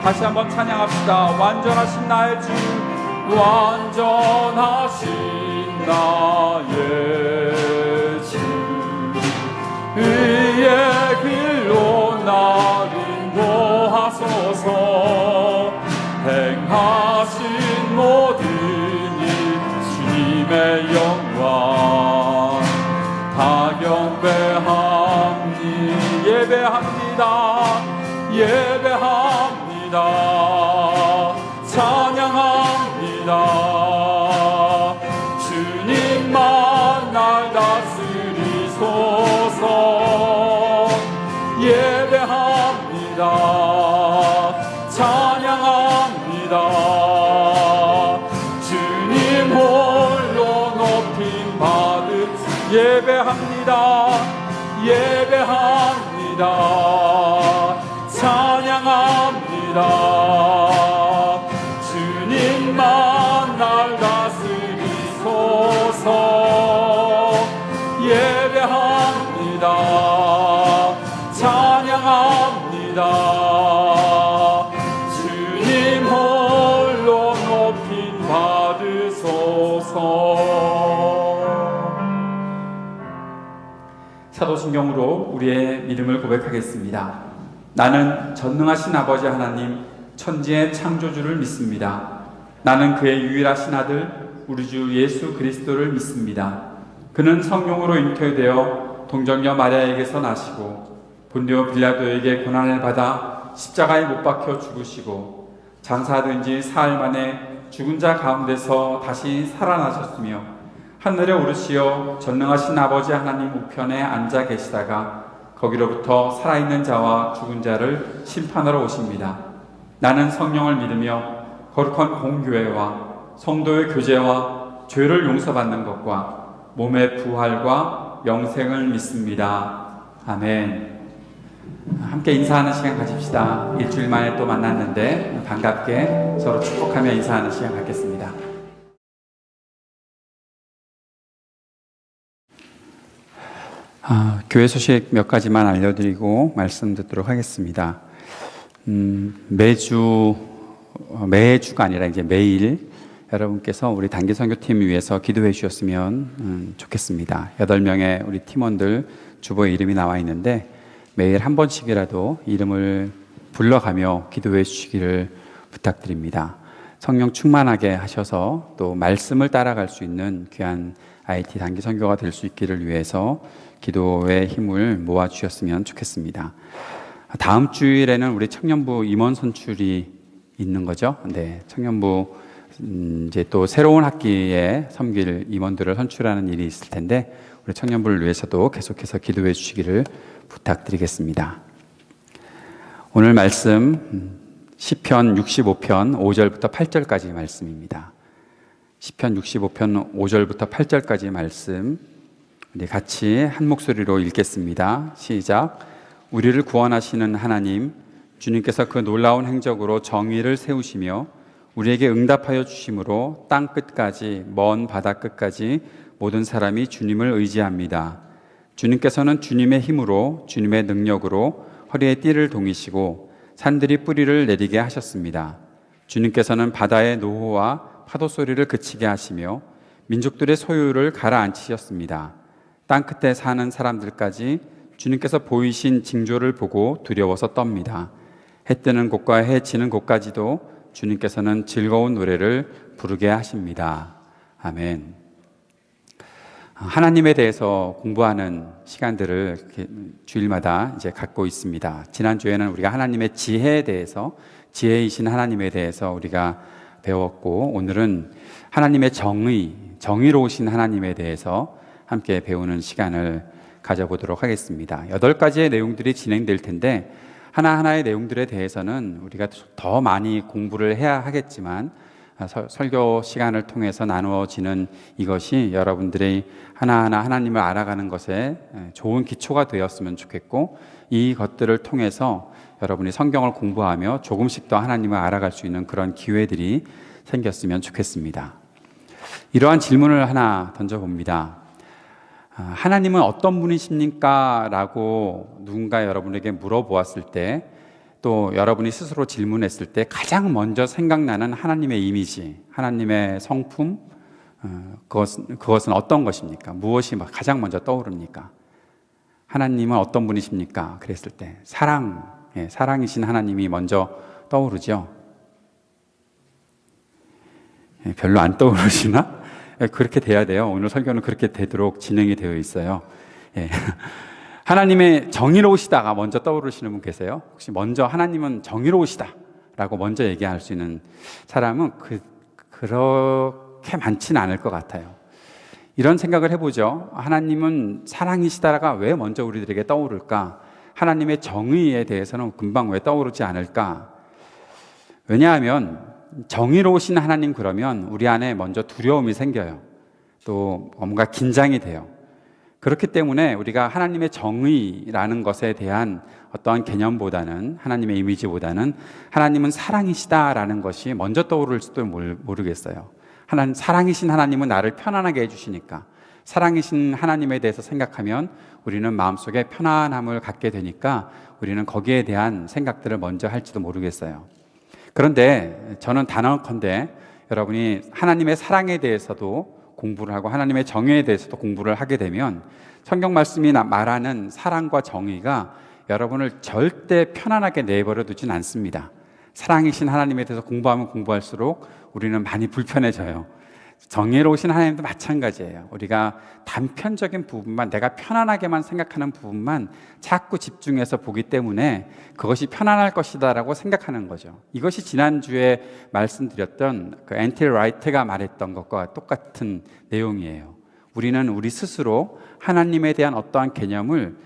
다시 한번 찬양합시다. 완전하신 나의 주, 완전하신 나의 주, 의의 길로 나를 인도하소서. 행하신 모든 일 주님의 영광 다 경배합니다. 예배합니다. 찬양합니다. 주님만 날 다스리소서. 예배합니다. 찬양합니다. 주님 홀로 높임 예배합니다. 예배합니다. 찬양합니다. 주님만 날 다스리소서. 예배합니다. 찬양합니다. 주님 홀로 높임 받으소서. 사도신경으로 우리의 믿음을 고백하겠습니다. 나는 전능하신 아버지 하나님 천지의 창조주를 믿습니다. 나는 그의 유일하신 아들 우리 주 예수 그리스도를 믿습니다. 그는 성령으로 잉태되어 동정녀 마리아에게서 나시고 본디오 빌라도에게 고난을 받아 십자가에 못 박혀 죽으시고 장사된 지 사흘 만에 죽은 자 가운데서 다시 살아나셨으며 하늘에 오르시어 전능하신 아버지 하나님 우편에 앉아 계시다가 거기로부터 살아있는 자와 죽은 자를 심판하러 오십니다. 나는 성령을 믿으며 거룩한 공교회와 성도의 교제와 죄를 용서받는 것과 몸의 부활과 영생을 믿습니다. 아멘. 함께 인사하는 시간 가집시다. 일주일 만에 또 만났는데 반갑게 서로 축복하며 인사하는 시간 갖겠습니다. 교회 소식 몇 가지만 알려드리고 말씀 듣도록 하겠습니다. 매주가 아니라 이제 매일 여러분께서 우리 단기선교팀 위해서 기도해 주셨으면 좋겠습니다. 8명의 우리 팀원들 주보에 이름이 나와 있는데 매일 한 번씩이라도 이름을 불러가며 기도해 주시기를 부탁드립니다. 성령 충만하게 하셔서 또 말씀을 따라갈 수 있는 귀한 IT 단기선교가 될 수 있기를 위해서 기도의 힘을 모아 주셨으면 좋겠습니다. 다음 주일에는 우리 청년부 임원 선출이 있는 거죠. 네, 청년부 이제 또 새로운 학기에 섬길 임원들을 선출하는 일이 있을 텐데 우리 청년부를 위해서도 계속해서 기도해 주시기를 부탁드리겠습니다. 오늘 말씀 시편 65편 5절부터 8절까지 말씀입니다. 시편 65편 5절부터 8절까지 말씀 우리 같이 한 목소리로 읽겠습니다. 시작. 우리를 구원하시는 하나님, 주님께서 그 놀라운 행적으로 정의를 세우시며 우리에게 응답하여 주심으로 땅 끝까지 먼 바다 끝까지 모든 사람이 주님을 의지합니다. 주님께서는 주님의 힘으로 주님의 능력으로 허리에 띠를 동이시고 산들이 뿌리를 내리게 하셨습니다. 주님께서는 바다의 노호와 파도 소리를 그치게 하시며 민족들의 소유를 가라앉히셨습니다. 땅끝에 사는 사람들까지 주님께서 보이신 징조를 보고 두려워서 떱니다. 해 뜨는 곳과 해 지는 곳까지도 주님께서는 즐거운 노래를 부르게 하십니다. 아멘. 하나님에 대해서 공부하는 시간들을 주일마다 이제 갖고 있습니다. 지난주에는 우리가 하나님의 지혜에 대해서, 지혜이신 하나님에 대해서 우리가 배웠고, 오늘은 하나님의 정의로우신 하나님에 대해서 함께 배우는 시간을 가져보도록 하겠습니다. 8가지의 내용들이 진행될 텐데 하나하나의 내용들에 대해서는 우리가 더 많이 공부를 해야 하겠지만 설교 시간을 통해서 나누어지는 이것이 여러분들이 하나하나 하나님을 알아가는 것에 좋은 기초가 되었으면 좋겠고, 이 것들을 통해서 여러분이 성경을 공부하며 조금씩 더 하나님을 알아갈 수 있는 그런 기회들이 생겼으면 좋겠습니다. 이러한 질문을 하나 던져봅니다. 하나님은 어떤 분이십니까? 라고 누군가 여러분에게 물어보았을 때 또 여러분이 스스로 질문했을 때 가장 먼저 생각나는 하나님의 이미지, 하나님의 성품, 그것은 어떤 것입니까? 무엇이 가장 먼저 떠오릅니까? 하나님은 어떤 분이십니까? 그랬을 때 사랑이신 하나님이 먼저 떠오르죠. 별로 안 떠오르시나? 그렇게 돼야 돼요. 오늘 설교는 그렇게 되도록 진행이 되어 있어요. 하나님의 정의로우시다가 먼저 떠오르시는 분 계세요? 혹시 먼저 하나님은 정의로우시다 라고 먼저 얘기할 수 있는 사람은 그렇게 많지는 않을 것 같아요. 이런 생각을 해보죠. 하나님은 사랑이시다가 왜 먼저 우리들에게 떠오를까? 하나님의 정의에 대해서는 금방 왜 떠오르지 않을까? 왜냐하면 정의로우신 하나님 그러면 우리 안에 먼저 두려움이 생겨요. 또 뭔가 긴장이 돼요. 그렇기 때문에 우리가 하나님의 정의라는 것에 대한 어떠한 개념보다는, 하나님의 이미지보다는 하나님은 사랑이시다라는 것이 먼저 떠오를지도 모르겠어요. 사랑이신 하나님은 나를 편안하게 해주시니까, 사랑이신 하나님에 대해서 생각하면 우리는 마음속에 편안함을 갖게 되니까 우리는 거기에 대한 생각들을 먼저 할지도 모르겠어요. 그런데 저는 단언컨대 여러분이 하나님의 사랑에 대해서도 공부를 하고 하나님의 정의에 대해서도 공부를 하게 되면 성경 말씀이 말하는 사랑과 정의가 여러분을 절대 편안하게 내버려 두진 않습니다. 사랑이신 하나님에 대해서 공부하면 공부할수록 우리는 많이 불편해져요. 정의로우신 하나님도 마찬가지예요. 우리가 단편적인 부분만, 내가 편안하게만 생각하는 부분만 자꾸 집중해서 보기 때문에 그것이 편안할 것이다라고 생각하는 거죠. 이것이 지난주에 말씀드렸던 그 앤티 라이트가 말했던 것과 똑같은 내용이에요. 우리는 우리 스스로 하나님에 대한 어떠한 개념을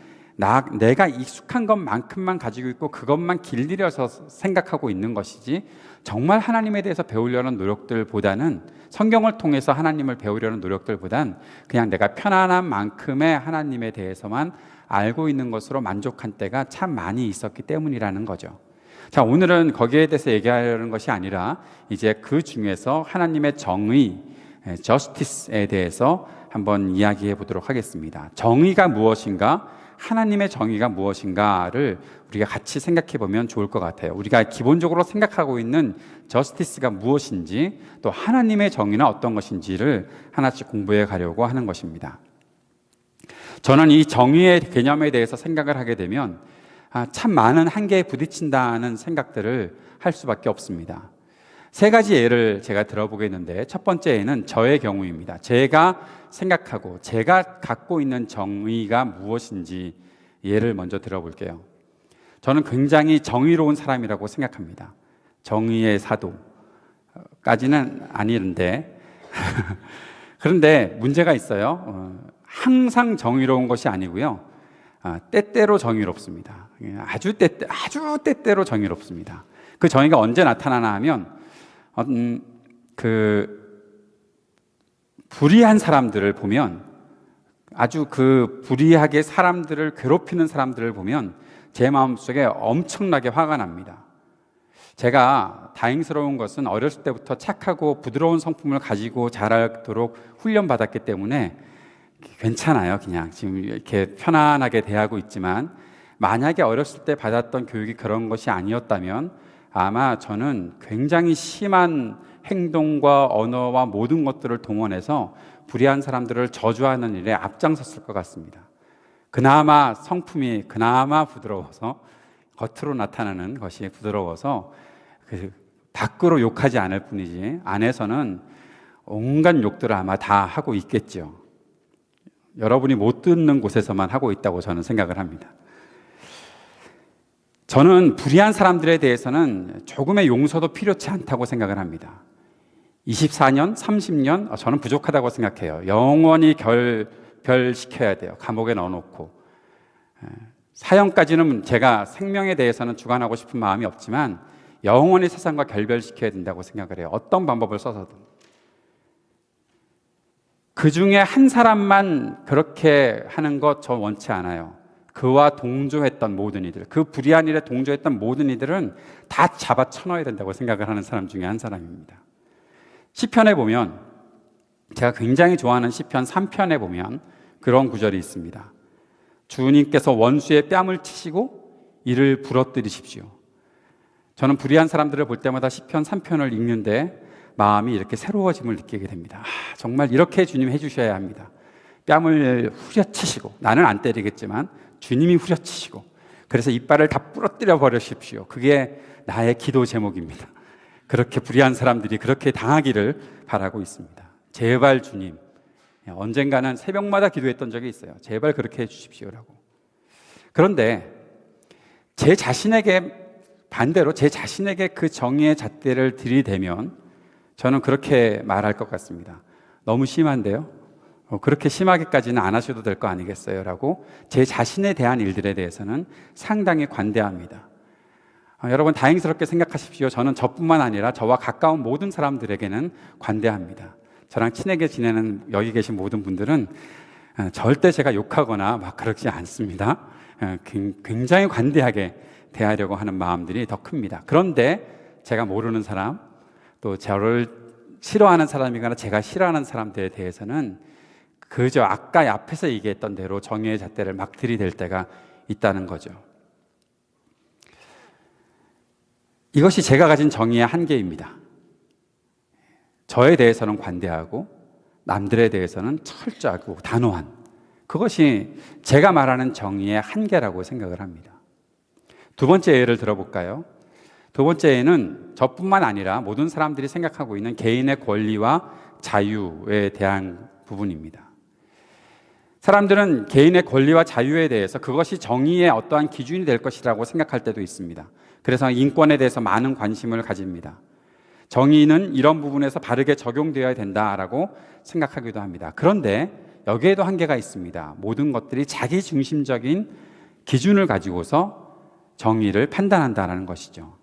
내가 익숙한 것만큼만 가지고 있고 그것만 길들여서 생각하고 있는 것이지, 정말 하나님에 대해서 배우려는 노력들보다는, 성경을 통해서 하나님을 배우려는 노력들보단 그냥 내가 편안한 만큼의 하나님에 대해서만 알고 있는 것으로 만족한 때가 참 많이 있었기 때문이라는 거죠. 자, 오늘은 거기에 대해서 얘기하려는 것이 아니라 이제 그 중에서 하나님의 정의, justice에 대해서 한번 이야기해 보도록 하겠습니다. 정의가 무엇인가? 하나님의 정의가 무엇인가를 우리가 같이 생각해 보면 좋을 것 같아요. 우리가 기본적으로 생각하고 있는 저스티스가 무엇인지, 또 하나님의 정의는 어떤 것인지를 하나씩 공부해 가려고 하는 것입니다. 저는 이 정의의 개념에 대해서 생각을 하게 되면 참 많은 한계에 부딪힌다는 생각들을 할 수밖에 없습니다. 세 가지 예를 제가 들어보겠는데, 첫 번째 예는 저의 경우입니다. 제가 생각하고 제가 갖고 있는 정의가 무엇인지 예를 먼저 들어볼게요. 저는 굉장히 정의로운 사람이라고 생각합니다. 정의의 사도까지는 아니는데 그런데 문제가 있어요. 항상 정의로운 것이 아니고요, 때때로 정의롭습니다. 아주 때때로 정의롭습니다. 그 정의가 언제 나타나나 하면 불의한 사람들을 보면, 아주 그 불의하게 사람들을 괴롭히는 사람들을 보면 제 마음속에 엄청나게 화가 납니다. 제가 다행스러운 것은 어렸을 때부터 착하고 부드러운 성품을 가지고 자라도록 훈련받았기 때문에 괜찮아요. 그냥 지금 이렇게 편안하게 대하고 있지만, 만약에 어렸을 때 받았던 교육이 그런 것이 아니었다면 아마 저는 굉장히 심한 행동과 언어와 모든 것들을 동원해서 불의한 사람들을 저주하는 일에 앞장섰을 것 같습니다. 그나마 성품이 부드러워서, 겉으로 나타나는 것이 부드러워서 밖으로 욕하지 않을 뿐이지 안에서는 온갖 욕들을 아마 다 하고 있겠죠. 여러분이 못 듣는 곳에서만 하고 있다고 저는 생각을 합니다. 저는 불의한 사람들에 대해서는 조금의 용서도 필요치 않다고 생각을 합니다. 24년, 30년 저는 부족하다고 생각해요. 영원히 결별시켜야 돼요. 감옥에 넣어놓고. 사형까지는 제가 생명에 대해서는 주관하고 싶은 마음이 없지만 영원히 세상과 결별시켜야 된다고 생각을 해요. 어떤 방법을 써서든. 그 중에 한 사람만 그렇게 하는 것 저 원치 않아요. 그와 동조했던 모든 이들, 그 불의한 일에 동조했던 모든 이들은 다 잡아쳐넣어야 된다고 생각을 하는 사람 중에 한 사람입니다. 시편에 보면, 제가 굉장히 좋아하는 시편 3편에 보면 그런 구절이 있습니다. 주님께서 원수의 뺨을 치시고 이를 부러뜨리십시오. 저는 불의한 사람들을 볼 때마다 시편 3편을 읽는데 마음이 이렇게 새로워짐을 느끼게 됩니다. 정말 이렇게 주님 해주셔야 합니다. 뺨을 후려치시고, 나는 안 때리겠지만 주님이 후려치시고, 그래서 이빨을 다 부러뜨려 버리십시오. 그게 나의 기도 제목입니다. 그렇게 불의한 사람들이 그렇게 당하기를 바라고 있습니다. 제발 주님, 언젠가는 새벽마다 기도했던 적이 있어요. 제발 그렇게 해주십시오라고. 그런데 제 자신에게, 반대로 제 자신에게 그 정의의 잣대를 들이대면 저는 그렇게 말할 것 같습니다. 너무 심한데요? 그렇게 심하게까지는 안 하셔도 될 거 아니겠어요? 라고 제 자신에 대한 일들에 대해서는 상당히 관대합니다. 여러분 다행스럽게 생각하십시오. 저는 저뿐만 아니라 저와 가까운 모든 사람들에게는 관대합니다. 저랑 친하게 지내는 여기 계신 모든 분들은 절대 제가 욕하거나 막 그러지 않습니다. 굉장히 관대하게 대하려고 하는 마음들이 더 큽니다. 그런데 제가 모르는 사람, 또 저를 싫어하는 사람이거나 제가 싫어하는 사람들에 대해서는 그저 아까 앞에서 얘기했던 대로 정의의 잣대를 막 들이댈 때가 있다는 거죠. 이것이 제가 가진 정의의 한계입니다. 저에 대해서는 관대하고 남들에 대해서는 철저하고 단호한, 그것이 제가 말하는 정의의 한계라고 생각을 합니다. 두 번째 예를 들어볼까요? 두 번째 예는 저뿐만 아니라 모든 사람들이 생각하고 있는 개인의 권리와 자유에 대한 부분입니다. 사람들은 개인의 권리와 자유에 대해서 그것이 정의의 어떠한 기준이 될 것이라고 생각할 때도 있습니다. 그래서 인권에 대해서 많은 관심을 가집니다. 정의는 이런 부분에서 바르게 적용되어야 된다라고 생각하기도 합니다. 그런데 여기에도 한계가 있습니다. 모든 것들이 자기 중심적인 기준을 가지고서 정의를 판단한다는 것이죠.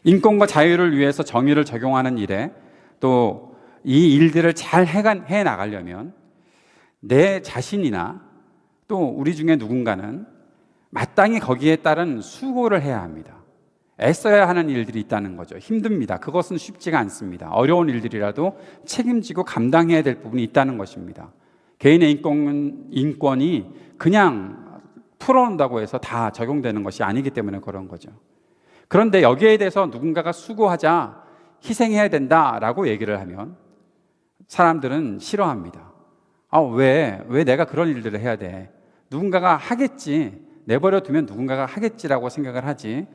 인권과 자유를 위해서 정의를 적용하는 일에, 또 이 일들을 잘 해나가려면 내 자신이나 또 우리 중에 누군가는 마땅히 거기에 따른 수고를 해야 합니다. 애써야 하는 일들이 있다는 거죠. 힘듭니다. 그것은 쉽지가 않습니다. 어려운 일들이라도 책임지고 감당해야 될 부분이 있다는 것입니다. 개인의 인권이 그냥 풀어놓는다고 해서 다 적용되는 것이 아니기 때문에 그런 거죠. 그런데 여기에 대해서 누군가가 수고하자, 희생해야 된다라고 얘기를 하면 사람들은 싫어합니다. 왜 내가 그런 일들을 해야 돼? 누군가가 하겠지. 내버려 두면 누군가가 하겠지라고 생각을 하지.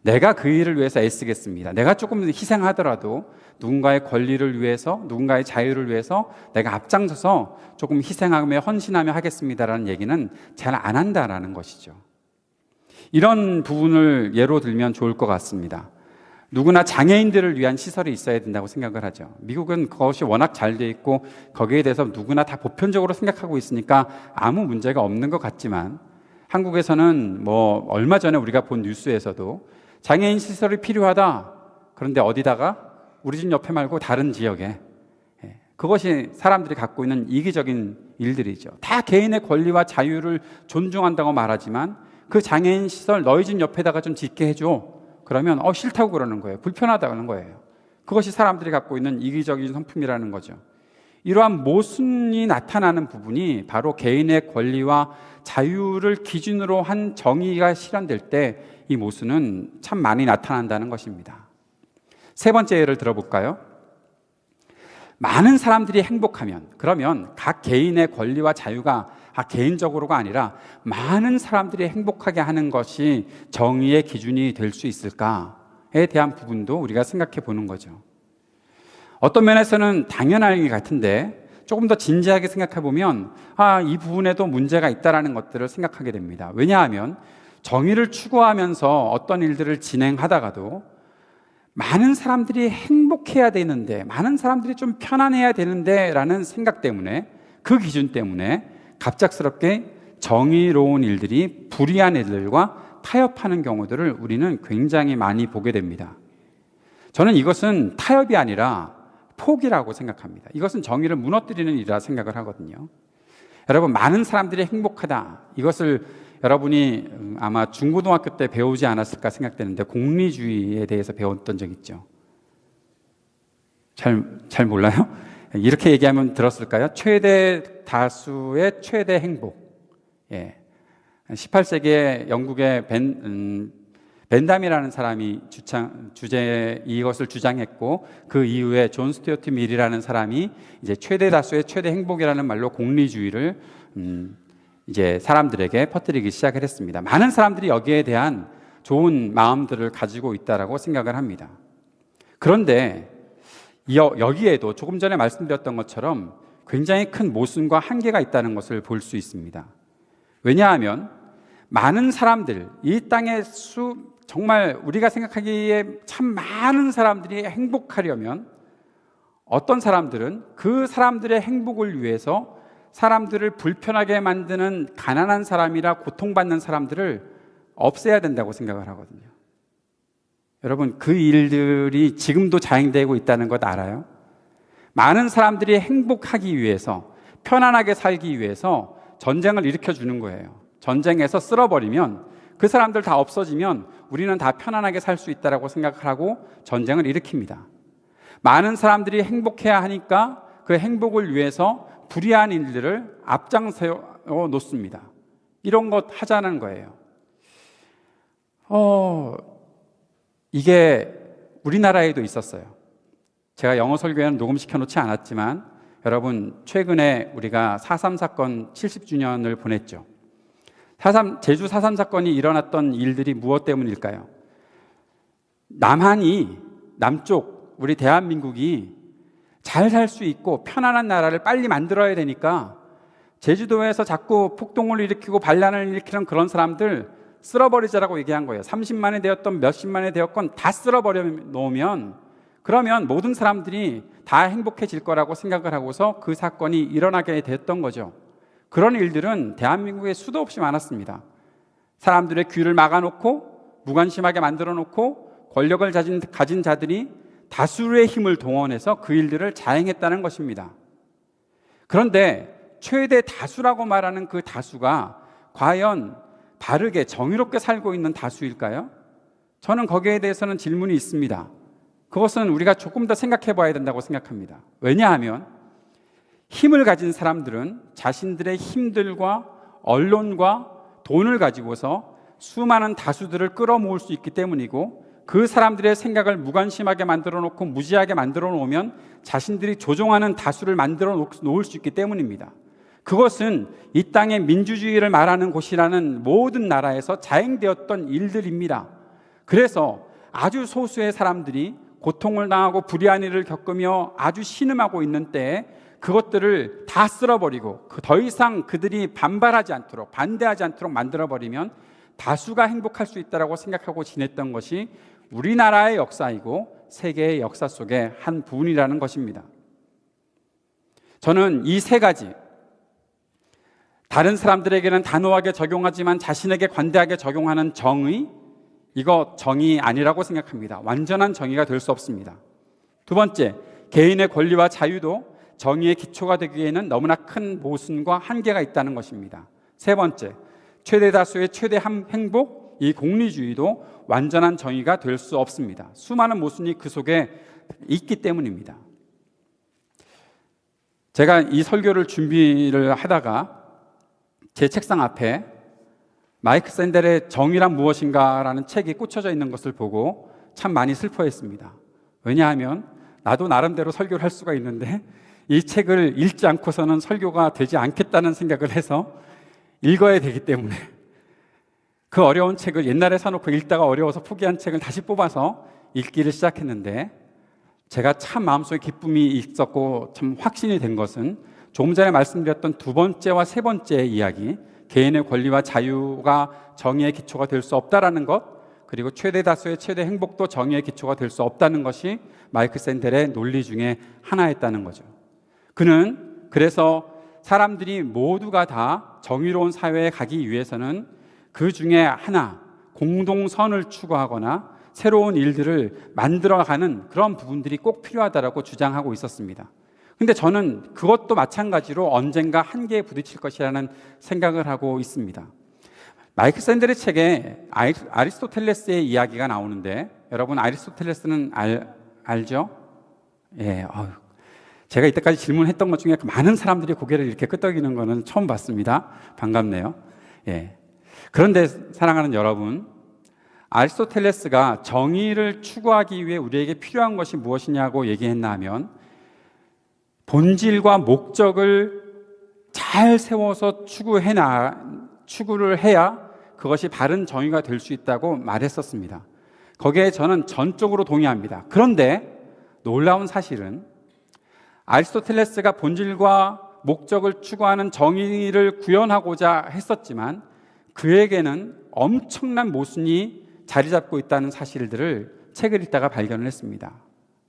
내가 그 일을 위해서 애쓰겠습니다. 내가 조금 희생하더라도 누군가의 권리를 위해서, 누군가의 자유를 위해서 내가 앞장서서 조금 희생하며 헌신하며 하겠습니다라는 얘기는 잘 안 한다라는 것이죠. 이런 부분을 예로 들면 좋을 것 같습니다. 누구나 장애인들을 위한 시설이 있어야 된다고 생각을 하죠. 미국은 그것이 워낙 잘 돼 있고 거기에 대해서 누구나 다 보편적으로 생각하고 있으니까 아무 문제가 없는 것 같지만, 한국에서는 얼마 전에 우리가 본 뉴스에서도 장애인 시설이 필요하다. 그런데 어디다가? 우리 집 옆에 말고 다른 지역에. 그것이 사람들이 갖고 있는 이기적인 일들이죠. 다 개인의 권리와 자유를 존중한다고 말하지만 그 장애인 시설 너희 집 옆에다가 좀 짓게 해줘. 그러면 싫다고 그러는 거예요. 불편하다는 거예요. 그것이 사람들이 갖고 있는 이기적인 성품이라는 거죠. 이러한 모순이 나타나는 부분이 바로 개인의 권리와 자유를 기준으로 한 정의가 실현될 때 이 모순은 참 많이 나타난다는 것입니다. 세 번째 예를 들어볼까요? 많은 사람들이 행복하면, 그러면 각 개인의 권리와 자유가 개인적으로가 아니라 많은 사람들이 행복하게 하는 것이 정의의 기준이 될 수 있을까에 대한 부분도 우리가 생각해 보는 거죠. 어떤 면에서는 당연한 일 같은데 조금 더 진지하게 생각해 보면 이 부분에도 문제가 있다라는 것들을 생각하게 됩니다. 왜냐하면 정의를 추구하면서 어떤 일들을 진행하다가도 많은 사람들이 행복해야 되는데, 많은 사람들이 좀 편안해야 되는데 라는 생각 때문에, 그 기준 때문에 갑작스럽게 정의로운 일들이 불의한 일들과 타협하는 경우들을 우리는 굉장히 많이 보게 됩니다. 저는 이것은 타협이 아니라 포기라고 생각합니다. 이것은 정의를 무너뜨리는 일이라 생각을 하거든요. 여러분, 많은 사람들이 행복하다, 이것을 여러분이 아마 중고등학교 때 배우지 않았을까 생각되는데 공리주의에 대해서 배웠던 적 있죠? 잘 몰라요? 이렇게 얘기하면 들었을까요? 최대 다수의 최대 행복. 18세기에 영국의 벤담이라는 사람이 주제 이것을 주장했고, 그 이후에 존 스튜어트 밀이라는 사람이 이제 최대 다수의 최대 행복이라는 말로 공리주의를 이제 사람들에게 퍼뜨리기 시작을 했습니다. 많은 사람들이 여기에 대한 좋은 마음들을 가지고 있다라고 생각을 합니다. 그런데 여기에도 조금 전에 말씀드렸던 것처럼 굉장히 큰 모순과 한계가 있다는 것을 볼 수 있습니다. 왜냐하면 많은 사람들, 이 땅의 정말 우리가 생각하기에 참 많은 사람들이 행복하려면 어떤 사람들은 그 사람들의 행복을 위해서 사람들을 불편하게 만드는 가난한 사람이라 고통받는 사람들을 없애야 된다고 생각을 하거든요. 여러분, 그 일들이 지금도 자행되고 있다는 것 알아요? 많은 사람들이 행복하기 위해서, 편안하게 살기 위해서 전쟁을 일으켜 주는 거예요. 전쟁에서 쓸어버리면, 그 사람들 다 없어지면 우리는 다 편안하게 살 수 있다고 생각을 하고 전쟁을 일으킵니다. 많은 사람들이 행복해야 하니까 그 행복을 위해서 불의한 일들을 앞장서 놓습니다. 이런 것 하자는 거예요. 이게 우리나라에도 있었어요. 제가 영어 설교에는 녹음시켜 놓지 않았지만, 여러분, 최근에 우리가 4.3 사건 70주년을 보냈죠. 제주 4.3 사건이 일어났던 일들이 무엇 때문일까요? 남쪽, 우리 대한민국이 잘 살 수 있고 편안한 나라를 빨리 만들어야 되니까 제주도에서 자꾸 폭동을 일으키고 반란을 일으키는 그런 사람들 쓸어버리자라고 얘기한 거예요. 30만이 되었던 몇십만이 되었건 다 쓸어버려 놓으면, 그러면 모든 사람들이 다 행복해질 거라고 생각을 하고서 그 사건이 일어나게 됐던 거죠. 그런 일들은 대한민국에 수도 없이 많았습니다. 사람들의 귀를 막아놓고 무관심하게 만들어놓고 권력을 가진 자들이 다수의 힘을 동원해서 그 일들을 자행했다는 것입니다. 그런데 최대 다수라고 말하는 그 다수가 과연 바르게 정의롭게 살고 있는 다수일까요? 저는 거기에 대해서는 질문이 있습니다. 그것은 우리가 조금 더 생각해 봐야 된다고 생각합니다. 왜냐하면 힘을 가진 사람들은 자신들의 힘들과 언론과 돈을 가지고서 수많은 다수들을 끌어모을 수 있기 때문이고, 그 사람들의 생각을 무관심하게 만들어 놓고 무지하게 만들어 놓으면 자신들이 조종하는 다수를 만들어 놓을 수 있기 때문입니다. 그것은 이 땅의 민주주의를 말하는 곳이라는 모든 나라에서 자행되었던 일들입니다. 그래서 아주 소수의 사람들이 고통을 당하고 불의한 일을 겪으며 아주 신음하고 있는 때에 그것들을 다 쓸어버리고 더 이상 그들이 반대하지 않도록 만들어버리면 다수가 행복할 수 있다고 생각하고 지냈던 것이 우리나라의 역사이고 세계의 역사 속의 한 부분이라는 것입니다. 저는 이 세 가지, 다른 사람들에게는 단호하게 적용하지만 자신에게 관대하게 적용하는 정의, 이거 정의 아니라고 생각합니다. 완전한 정의가 될 수 없습니다. 두 번째, 개인의 권리와 자유도 정의의 기초가 되기에는 너무나 큰 모순과 한계가 있다는 것입니다. 세 번째, 최대 다수의 최대 행복, 이 공리주의도 완전한 정의가 될 수 없습니다. 수많은 모순이 그 속에 있기 때문입니다. 제가 이 설교를 준비를 하다가 제 책상 앞에 마이크 샌델의 정의란 무엇인가라는 책이 꽂혀져 있는 것을 보고 참 많이 슬퍼했습니다. 왜냐하면 나도 나름대로 설교를 할 수가 있는데 이 책을 읽지 않고서는 설교가 되지 않겠다는 생각을 해서 읽어야 되기 때문에 그 어려운 책을 옛날에 사놓고 읽다가 어려워서 포기한 책을 다시 뽑아서 읽기를 시작했는데, 제가 참 마음속에 기쁨이 있었고 참 확신이 된 것은 조금 전에 말씀드렸던 두 번째와 세 번째의 이야기, 개인의 권리와 자유가 정의의 기초가 될 수 없다라는 것, 그리고 최대 다수의 최대 행복도 정의의 기초가 될 수 없다는 것이 마이크 샌델의 논리 중에 하나였다는 거죠. 그는 그래서 사람들이 모두가 다 정의로운 사회에 가기 위해서는 그 중에 하나, 공동선을 추구하거나 새로운 일들을 만들어가는 그런 부분들이 꼭 필요하다고 주장하고 있었습니다. 근데 저는 그것도 마찬가지로 언젠가 한계에 부딪힐 것이라는 생각을 하고 있습니다. 마이크 샌델의 책에 아리스토텔레스의 이야기가 나오는데, 여러분 아리스토텔레스는 알죠? 예, 제가 이때까지 질문했던 것 중에 많은 사람들이 고개를 이렇게 끄덕이는 거는 처음 봤습니다. 반갑네요. 예. 그런데 사랑하는 여러분, 아리스토텔레스가 정의를 추구하기 위해 우리에게 필요한 것이 무엇이냐고 얘기했나 하면 본질과 목적을 잘 세워서 추구를 해야 그것이 바른 정의가 될 수 있다고 말했었습니다. 거기에 저는 전적으로 동의합니다. 그런데 놀라운 사실은 아리스토텔레스가 본질과 목적을 추구하는 정의를 구현하고자 했었지만 그에게는 엄청난 모순이 자리 잡고 있다는 사실들을 책을 읽다가 발견을 했습니다.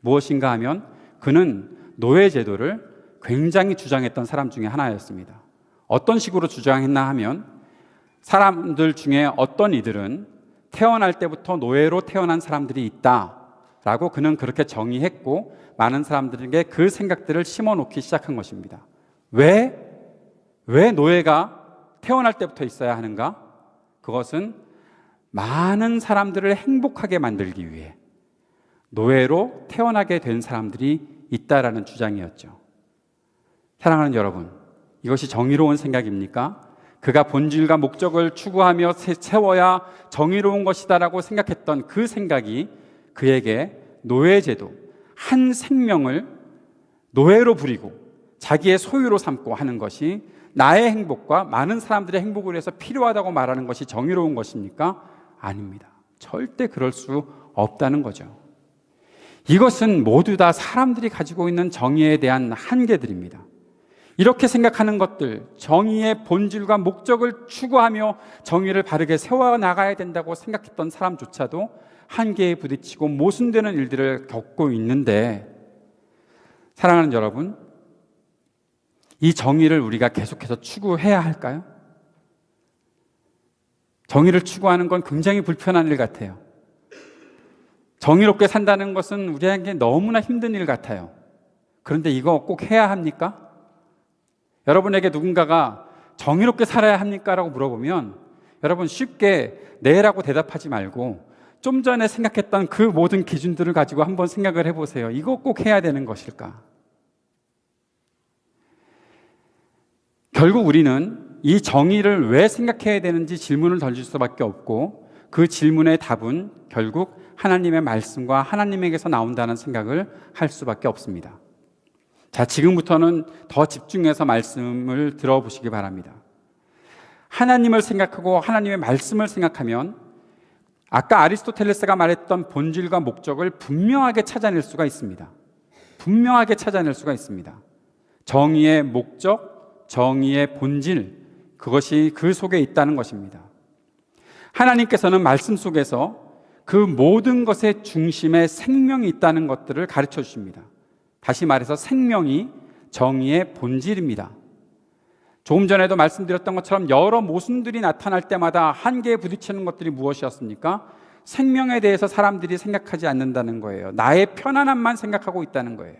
무엇인가 하면 그는 노예제도를 굉장히 주장했던 사람 중에 하나였습니다. 어떤 식으로 주장했나 하면 사람들 중에 어떤 이들은 태어날 때부터 노예로 태어난 사람들이 있다라고 그는 그렇게 정의했고 많은 사람들에게 그 생각들을 심어놓기 시작한 것입니다. 왜 노예가 태어날 때부터 있어야 하는가? 그것은 많은 사람들을 행복하게 만들기 위해 노예로 태어나게 된 사람들이 있다라는 주장이었죠. 사랑하는 여러분, 이것이 정의로운 생각입니까? 그가 본질과 목적을 추구하며 세워야 정의로운 것이다라고 생각했던 그 생각이 그에게 노예제도, 한 생명을 노예로 부리고 자기의 소유로 삼고 하는 것이 나의 행복과 많은 사람들의 행복을 위해서 필요하다고 말하는 것이 정의로운 것입니까? 아닙니다. 절대 그럴 수 없다는 거죠. 이것은 모두 다 사람들이 가지고 있는 정의에 대한 한계들입니다. 이렇게 생각하는 것들, 정의의 본질과 목적을 추구하며 정의를 바르게 세워나가야 된다고 생각했던 사람조차도 한계에 부딪히고 모순되는 일들을 겪고 있는데, 사랑하는 여러분, 이 정의를 우리가 계속해서 추구해야 할까요? 정의를 추구하는 건 굉장히 불편한 일 같아요. 정의롭게 산다는 것은 우리에게 너무나 힘든 일 같아요. 그런데 이거 꼭 해야 합니까? 여러분에게 누군가가 정의롭게 살아야 합니까? 라고 물어보면 여러분 쉽게 네라고 대답하지 말고 좀 전에 생각했던 그 모든 기준들을 가지고 한번 생각을 해보세요. 이거 꼭 해야 되는 것일까? 결국 우리는 이 정의를 왜 생각해야 되는지 질문을 던질 수밖에 없고 그 질문의 답은 결국 하나님의 말씀과 하나님에게서 나온다는 생각을 할 수밖에 없습니다. 자, 지금부터는 더 집중해서 말씀을 들어보시기 바랍니다. 하나님을 생각하고 하나님의 말씀을 생각하면 아까 아리스토텔레스가 말했던 본질과 목적을 분명하게 찾아낼 수가 있습니다. 분명하게 찾아낼 수가 있습니다. 정의의 목적, 정의의 본질, 그것이 그 속에 있다는 것입니다. 하나님께서는 말씀 속에서 그 모든 것의 중심에 생명이 있다는 것들을 가르쳐 주십니다. 다시 말해서 생명이 정의의 본질입니다. 조금 전에도 말씀드렸던 것처럼 여러 모순들이 나타날 때마다 한계에 부딪히는 것들이 무엇이었습니까? 생명에 대해서 사람들이 생각하지 않는다는 거예요. 나의 편안함만 생각하고 있다는 거예요.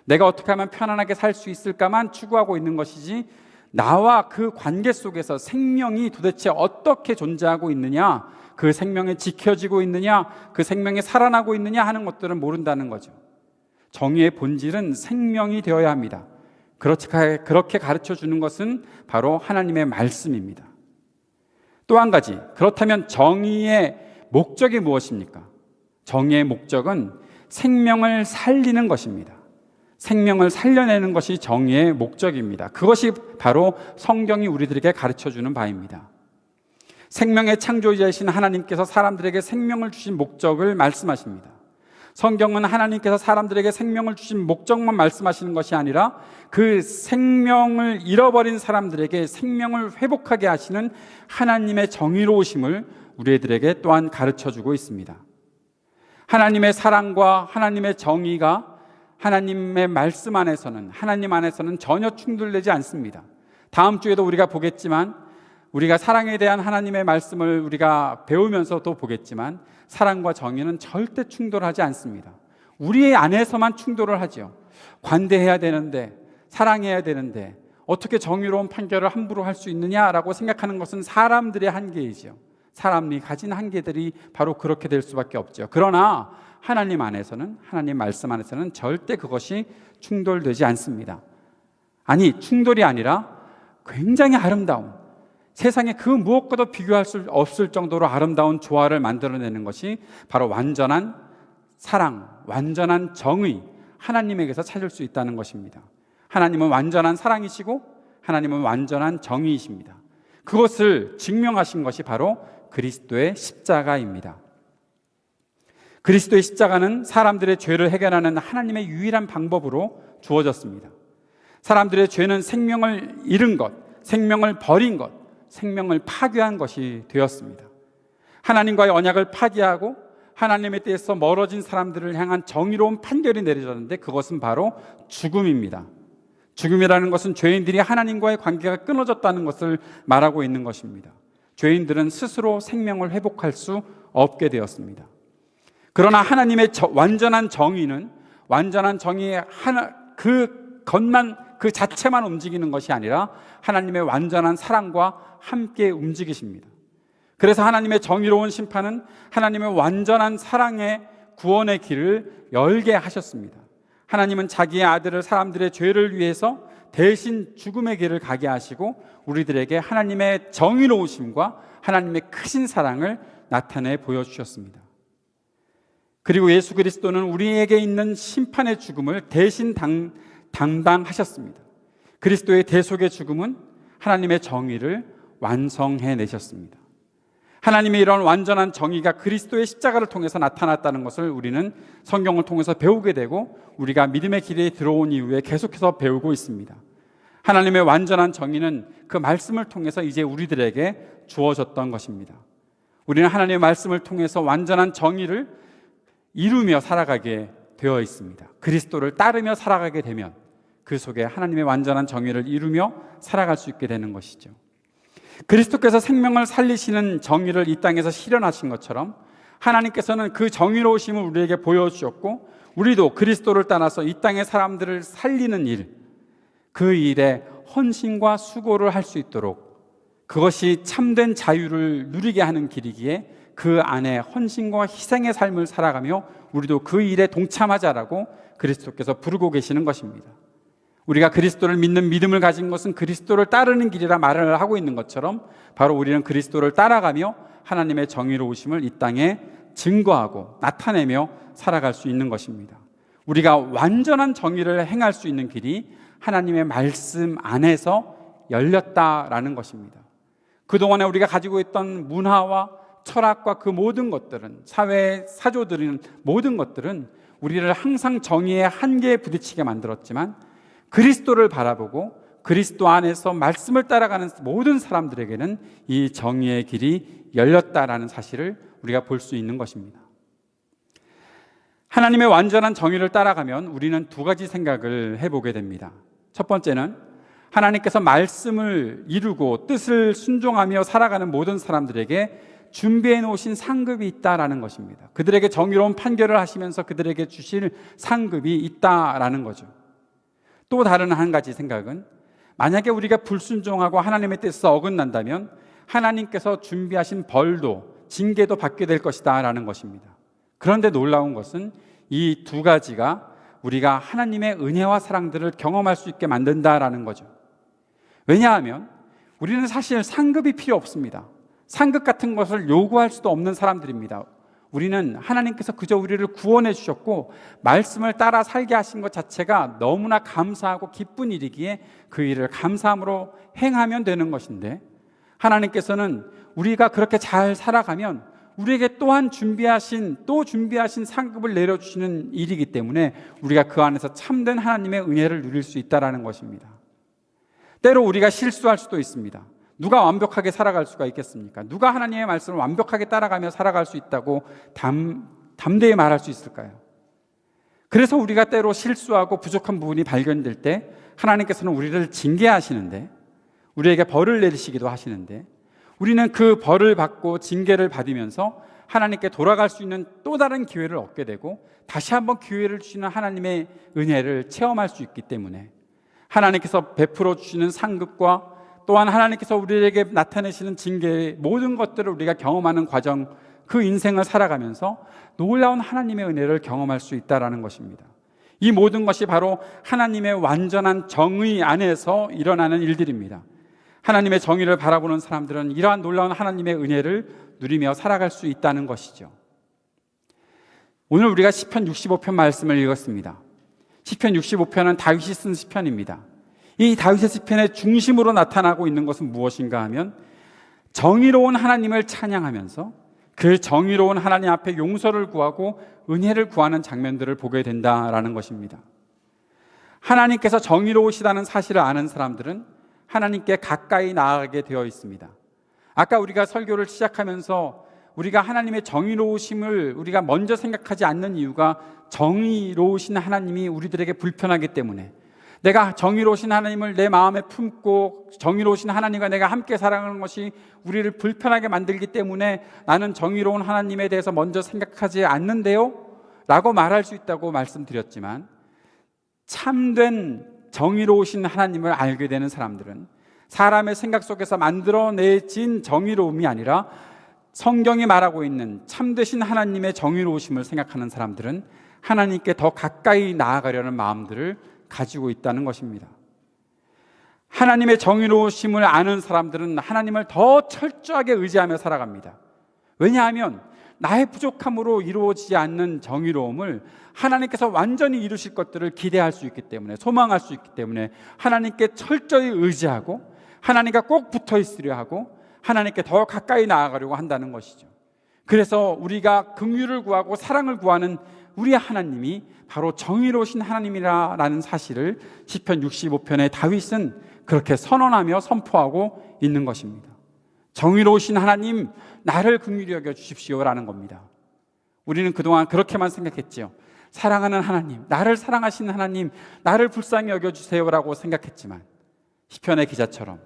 내가 어떻게 하면 편안하게 살 수 있을까만 추구하고 있는 것이지 나와 그 관계 속에서 생명이 도대체 어떻게 존재하고 있느냐, 그 생명이 지켜지고 있느냐, 그 생명이 살아나고 있느냐 하는 것들은 모른다는 거죠. 정의의 본질은 생명이 되어야 합니다. 그렇게 가르쳐 주는 것은 바로 하나님의 말씀입니다. 또 한 가지, 그렇다면 정의의 목적이 무엇입니까? 정의의 목적은 생명을 살리는 것입니다. 생명을 살려내는 것이 정의의 목적입니다. 그것이 바로 성경이 우리들에게 가르쳐 주는 바입니다. 생명의 창조자이신 하나님께서 사람들에게 생명을 주신 목적을 말씀하십니다. 성경은 하나님께서 사람들에게 생명을 주신 목적만 말씀하시는 것이 아니라 그 생명을 잃어버린 사람들에게 생명을 회복하게 하시는 하나님의 정의로우심을 우리들에게 또한 가르쳐주고 있습니다. 하나님의 사랑과 하나님의 정의가 하나님의 말씀 안에서는, 하나님 안에서는 전혀 충돌되지 않습니다. 다음 주에도 우리가 보겠지만, 우리가 사랑에 대한 하나님의 말씀을 우리가 배우면서도 보겠지만 사랑과 정의는 절대 충돌하지 않습니다. 우리 안에서만 충돌을 하죠. 관대해야 되는데, 사랑해야 되는데 어떻게 정의로운 판결을 함부로 할 수 있느냐라고 생각하는 것은 사람들의 한계이죠. 사람이 가진 한계들이 바로 그렇게 될 수밖에 없죠. 그러나 하나님 안에서는, 하나님 말씀 안에서는 절대 그것이 충돌되지 않습니다. 아니, 충돌이 아니라 굉장히 아름다운, 세상에 그 무엇과도 비교할 수 없을 정도로 아름다운 조화를 만들어내는 것이 바로 완전한 사랑, 완전한 정의, 하나님에게서 찾을 수 있다는 것입니다. 하나님은 완전한 사랑이시고 하나님은 완전한 정의이십니다. 그것을 증명하신 것이 바로 그리스도의 십자가입니다. 그리스도의 십자가는 사람들의 죄를 해결하는 하나님의 유일한 방법으로 주어졌습니다. 사람들의 죄는 생명을 잃은 것, 생명을 버린 것, 생명을 파괴한 것이 되었습니다. 하나님과의 언약을 파괴하고 하나님에 대해서 멀어진 사람들을 향한 정의로운 판결이 내려졌는데 그것은 바로 죽음입니다. 죽음이라는 것은 죄인들이 하나님과의 관계가 끊어졌다는 것을 말하고 있는 것입니다. 죄인들은 스스로 생명을 회복할 수 없게 되었습니다. 그러나 하나님의 완전한 정의는 완전한 정의의 그것만 그 자체만 움직이는 것이 아니라 하나님의 완전한 사랑과 함께 움직이십니다. 그래서 하나님의 정의로운 심판은 하나님의 완전한 사랑의 구원의 길을 열게 하셨습니다. 하나님은 자기의 아들을 사람들의 죄를 위해서 대신 죽음의 길을 가게 하시고 우리들에게 하나님의 정의로우심과 하나님의 크신 사랑을 나타내 보여주셨습니다. 그리고 예수 그리스도는 우리에게 있는 심판의 죽음을 대신 담당하셨습니다. 그리스도의 대속의 죽음은 하나님의 정의를 완성해내셨습니다. 하나님의 이런 완전한 정의가 그리스도의 십자가를 통해서 나타났다는 것을 우리는 성경을 통해서 배우게 되고 우리가 믿음의 길에 들어온 이후에 계속해서 배우고 있습니다. 하나님의 완전한 정의는 그 말씀을 통해서 이제 우리들에게 주어졌던 것입니다. 우리는 하나님의 말씀을 통해서 완전한 정의를 이루며 살아가게 되어 있습니다. 그리스도를 따르며 살아가게 되면 그 속에 하나님의 완전한 정의를 이루며 살아갈 수 있게 되는 것이죠. 그리스도께서 생명을 살리시는 정의를 이 땅에서 실현하신 것처럼 하나님께서는 그 정의로우심을 우리에게 보여주셨고 우리도 그리스도를 따라서 이 땅의 사람들을 살리는 일, 그 일에 헌신과 수고를 할 수 있도록 그것이 참된 자유를 누리게 하는 길이기에 그 안에 헌신과 희생의 삶을 살아가며 우리도 그 일에 동참하자라고 그리스도께서 부르고 계시는 것입니다. 우리가 그리스도를 믿는 믿음을 가진 것은 그리스도를 따르는 길이라 말을 하고 있는 것처럼 바로 우리는 그리스도를 따라가며 하나님의 정의로우심을 이 땅에 증거하고 나타내며 살아갈 수 있는 것입니다. 우리가 완전한 정의를 행할 수 있는 길이 하나님의 말씀 안에서 열렸다라는 것입니다. 그동안에 우리가 가지고 있던 문화와 철학과 그 모든 것들은, 사회의 사조들은, 모든 것들은 우리를 항상 정의의 한계에 부딪히게 만들었지만 그리스도를 바라보고 그리스도 안에서 말씀을 따라가는 모든 사람들에게는 이 정의의 길이 열렸다라는 사실을 우리가 볼 수 있는 것입니다. 하나님의 완전한 정의를 따라가면 우리는 두 가지 생각을 해보게 됩니다. 첫 번째는 하나님께서 말씀을 이루고 뜻을 순종하며 살아가는 모든 사람들에게 준비해 놓으신 상급이 있다라는 것입니다. 그들에게 정의로운 판결을 하시면서 그들에게 주실 상급이 있다라는 거죠. 또 다른 한 가지 생각은 만약에 우리가 불순종하고 하나님의 뜻에 어긋난다면 하나님께서 준비하신 벌도 징계도 받게 될 것이다 라는 것입니다. 그런데 놀라운 것은 이 두 가지가 우리가 하나님의 은혜와 사랑들을 경험할 수 있게 만든다라는 거죠. 왜냐하면 우리는 사실 상급이 필요 없습니다. 상급 같은 것을 요구할 수도 없는 사람들입니다. 우리는 하나님께서 그저 우리를 구원해 주셨고 말씀을 따라 살게 하신 것 자체가 너무나 감사하고 기쁜 일이기에 그 일을 감사함으로 행하면 되는 것인데 하나님께서는 우리가 그렇게 잘 살아가면 우리에게 또한 준비하신 상급을 내려주시는 일이기 때문에 우리가 그 안에서 참된 하나님의 은혜를 누릴 수 있다는 것입니다. 때로 우리가 실수할 수도 있습니다. 누가 완벽하게 살아갈 수가 있겠습니까? 누가 하나님의 말씀을 완벽하게 따라가며 살아갈 수 있다고 담대히 말할 수 있을까요? 그래서 우리가 때로 실수하고 부족한 부분이 발견될 때 하나님께서는 우리를 징계하시는데 우리에게 벌을 내리시기도 하시는데 우리는 그 벌을 받고 징계를 받으면서 하나님께 돌아갈 수 있는 또 다른 기회를 얻게 되고 다시 한번 기회를 주시는 하나님의 은혜를 체험할 수 있기 때문에 하나님께서 베풀어 주시는 상급과 또한 하나님께서 우리에게 나타내시는 징계의 모든 것들을 우리가 경험하는 과정, 그 인생을 살아가면서 놀라운 하나님의 은혜를 경험할 수 있다는 것입니다. 이 모든 것이 바로 하나님의 완전한 정의 안에서 일어나는 일들입니다. 하나님의 정의를 바라보는 사람들은 이러한 놀라운 하나님의 은혜를 누리며 살아갈 수 있다는 것이죠. 오늘 우리가 시편 65편 말씀을 읽었습니다. 시편 65편은 다윗이 쓴 시편입니다. 이 다윗의 시편의 중심으로 나타나고 있는 것은 무엇인가 하면 정의로운 하나님을 찬양하면서 그 정의로운 하나님 앞에 용서를 구하고 은혜를 구하는 장면들을 보게 된다라는 것입니다. 하나님께서 정의로우시다는 사실을 아는 사람들은 하나님께 가까이 나아가게 되어 있습니다. 아까 우리가 설교를 시작하면서 우리가 하나님의 정의로우심을 우리가 먼저 생각하지 않는 이유가 정의로우신 하나님이 우리들에게 불편하기 때문에, 내가 정의로우신 하나님을 내 마음에 품고 정의로우신 하나님과 내가 함께 살아가는 것이 우리를 불편하게 만들기 때문에 나는 정의로운 하나님에 대해서 먼저 생각하지 않는데요? 라고 말할 수 있다고 말씀드렸지만, 참된 정의로우신 하나님을 알게 되는 사람들은 사람의 생각 속에서 만들어내진 정의로움이 아니라 성경이 말하고 있는 참되신 하나님의 정의로우심을 생각하는 사람들은 하나님께 더 가까이 나아가려는 마음들을 가지고 있다는 것입니다. 하나님의 정의로우심을 아는 사람들은 하나님을 더 철저하게 의지하며 살아갑니다. 왜냐하면 나의 부족함으로 이루어지지 않는 정의로움을 하나님께서 완전히 이루실 것들을 기대할 수 있기 때문에, 소망할 수 있기 때문에 하나님께 철저히 의지하고 하나님과 꼭 붙어 있으려 하고 하나님께 더 가까이 나아가려고 한다는 것이죠. 그래서 우리가 긍휼을 구하고 사랑을 구하는 우리 하나님이 바로 정의로우신 하나님이라는 사실을 시편 65편의 다윗은 그렇게 선언하며 선포하고 있는 것입니다. 정의로우신 하나님, 나를 긍휼히 여겨 주십시오라는 겁니다. 우리는 그동안 그렇게만 생각했지요. 사랑하는 하나님, 나를 사랑하시는 하나님, 나를 불쌍히 여겨주세요라고 생각했지만, 시편의 기자처럼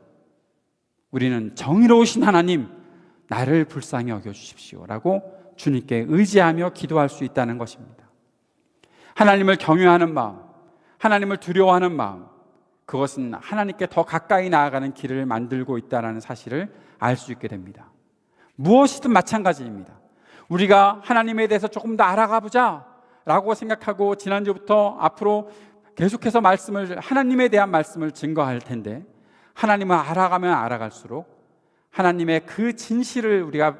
우리는 정의로우신 하나님, 나를 불쌍히 여겨주십시오라고 주님께 의지하며 기도할 수 있다는 것입니다. 하나님을 경외하는 마음, 하나님을 두려워하는 마음, 그것은 하나님께 더 가까이 나아가는 길을 만들고 있다는 사실을 알 수 있게 됩니다. 무엇이든 마찬가지입니다. 우리가 하나님에 대해서 조금 더 알아가 보자 라고 생각하고 지난주부터 앞으로 계속해서 하나님에 대한 말씀을 증거할 텐데, 하나님을 알아가면 알아갈수록 하나님의 그 진실을 우리가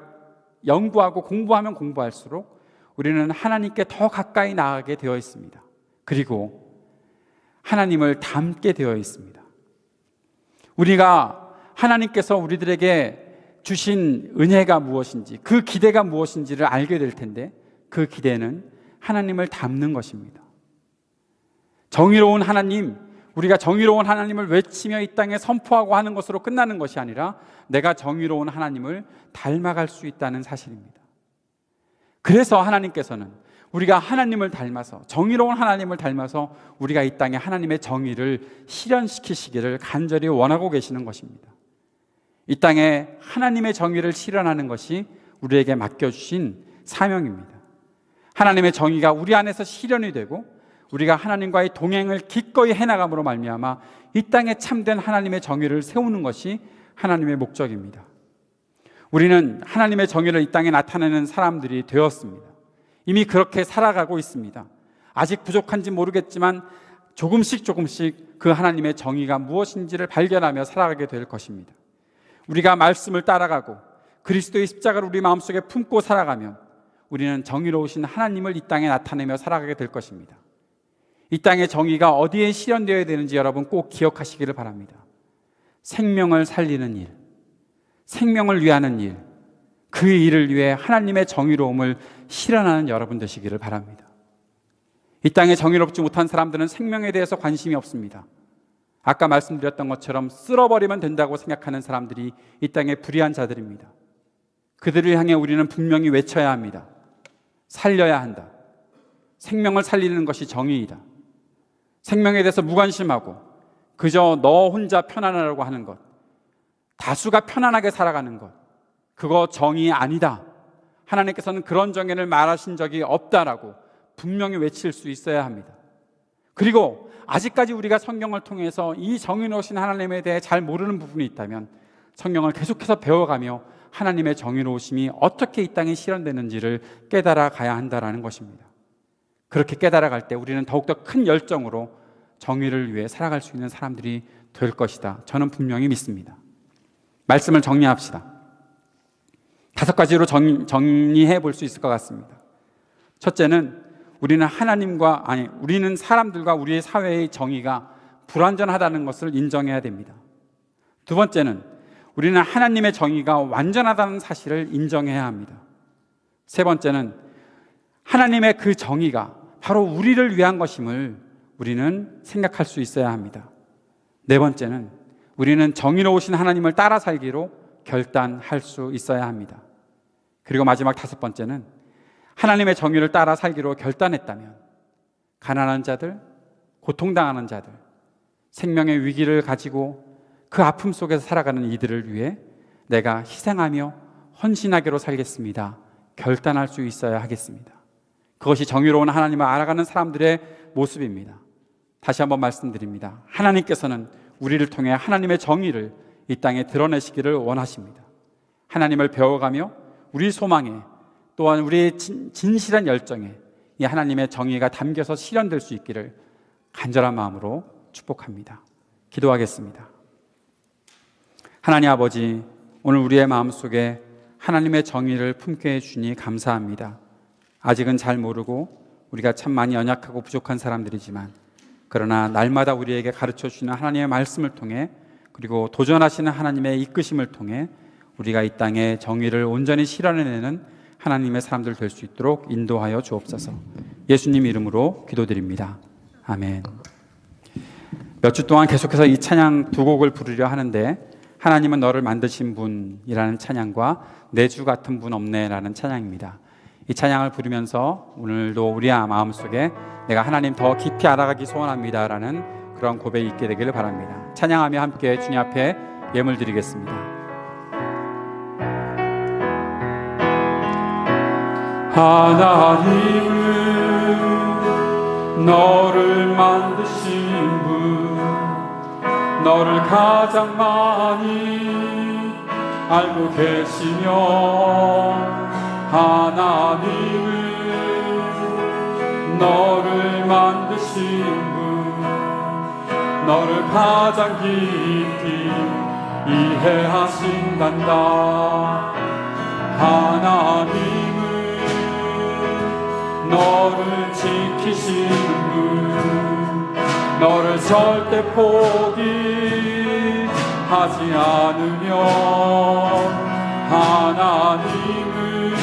연구하고 공부하면 공부할수록 우리는 하나님께 더 가까이 나아가게 되어 있습니다. 그리고 하나님을 닮게 되어 있습니다. 우리가 하나님께서 우리들에게 주신 은혜가 무엇인지, 그 기대가 무엇인지를 알게 될 텐데, 그 기대는 하나님을 닮는 것입니다. 정의로운 하나님, 우리가 정의로운 하나님을 외치며 이 땅에 선포하고 하는 것으로 끝나는 것이 아니라 내가 정의로운 하나님을 닮아갈 수 있다는 사실입니다. 그래서 하나님께서는 우리가 하나님을 닮아서, 정의로운 하나님을 닮아서 우리가 이 땅에 하나님의 정의를 실현시키시기를 간절히 원하고 계시는 것입니다. 이 땅에 하나님의 정의를 실현하는 것이 우리에게 맡겨주신 사명입니다. 하나님의 정의가 우리 안에서 실현이 되고 우리가 하나님과의 동행을 기꺼이 해나감으로 말미암아 이 땅에 참된 하나님의 정의를 세우는 것이 하나님의 목적입니다. 우리는 하나님의 정의를 이 땅에 나타내는 사람들이 되었습니다. 이미 그렇게 살아가고 있습니다. 아직 부족한지 모르겠지만 조금씩 그 하나님의 정의가 무엇인지를 발견하며 살아가게 될 것입니다. 우리가 말씀을 따라가고 그리스도의 십자가를 우리 마음속에 품고 살아가면 우리는 정의로우신 하나님을 이 땅에 나타내며 살아가게 될 것입니다. 이 땅의 정의가 어디에 실현되어야 되는지 여러분 꼭 기억하시기를 바랍니다. 생명을 살리는 일, 생명을 위하는 일, 그 일을 위해 하나님의 정의로움을 실현하는 여러분 되시기를 바랍니다. 이 땅에 정의롭지 못한 사람들은 생명에 대해서 관심이 없습니다. 아까 말씀드렸던 것처럼 쓸어버리면 된다고 생각하는 사람들이 이 땅의 불의한 자들입니다. 그들을 향해 우리는 분명히 외쳐야 합니다. 살려야 한다. 생명을 살리는 것이 정의이다. 생명에 대해서 무관심하고 그저 너 혼자 편안하라고 하는 것, 다수가 편안하게 살아가는 것, 그거 정의 아니다. 하나님께서는 그런 정의를 말하신 적이 없다라고 분명히 외칠 수 있어야 합니다. 그리고 아직까지 우리가 성경을 통해서 이 정의로우신 하나님에 대해 잘 모르는 부분이 있다면 성경을 계속해서 배워가며 하나님의 정의로우심이 어떻게 이 땅에 실현되는지를 깨달아 가야 한다는 것입니다. 그렇게 깨달아갈 때 우리는 더욱더 큰 열정으로 정의를 위해 살아갈 수 있는 사람들이 될 것이다. 저는 분명히 믿습니다. 말씀을 정리합시다. 5가지로 정리해 볼 수 있을 것 같습니다. 첫째는 우리는 사람들과 우리의 사회의 정의가 불완전하다는 것을 인정해야 됩니다. 두 번째는 우리는 하나님의 정의가 완전하다는 사실을 인정해야 합니다. 세 번째는 하나님의 그 정의가 바로 우리를 위한 것임을 우리는 생각할 수 있어야 합니다. 네 번째는 우리는 정의로우신 하나님을 따라 살기로 결단할 수 있어야 합니다. 그리고 마지막 5번째는 하나님의 정의를 따라 살기로 결단했다면 가난한 자들, 고통당하는 자들, 생명의 위기를 가지고 그 아픔 속에서 살아가는 이들을 위해 내가 희생하며 헌신하기로 살겠습니다. 결단할 수 있어야 하겠습니다. 그것이 정의로운 하나님을 알아가는 사람들의 모습입니다. 다시 한번 말씀드립니다. 하나님께서는 우리를 통해 하나님의 정의를 이 땅에 드러내시기를 원하십니다. 하나님을 배워가며 우리 소망에 또한 우리의 진실한 열정에 이 하나님의 정의가 담겨서 실현될 수 있기를 간절한 마음으로 축복합니다. 기도하겠습니다. 하나님 아버지, 오늘 우리의 마음속에 하나님의 정의를 품게 해주니 감사합니다. 아직은 잘 모르고 우리가 참 많이 연약하고 부족한 사람들이지만 그러나 날마다 우리에게 가르쳐 주시는 하나님의 말씀을 통해 그리고 도전하시는 하나님의 이끄심을 통해 우리가 이 땅에 정의를 온전히 실현해내는 하나님의 사람들 될 수 있도록 인도하여 주옵소서. 예수님 이름으로 기도드립니다. 아멘. 몇 주 동안 계속해서 이 찬양 2곡을 부르려 하는데 하나님은 너를 만드신 분이라는 찬양과 내 주 같은 분 없네라는 찬양입니다. 이 찬양을 부르면서 오늘도 우리 마음속에 내가 하나님 더 깊이 알아가기 소원합니다라는 그런 고백이 있게 되기를 바랍니다. 찬양하며 함께 주님 앞에 예물 드리겠습니다. 하나님은 너를 만드신 분, 너를 가장 많이 알고 계시며 하나님은 너를 만드신 분, 너를 가장 깊이 이해하신단다. 하나님은 너를 지키시는 분, 너를 절대 포기하지 않으며 하나님은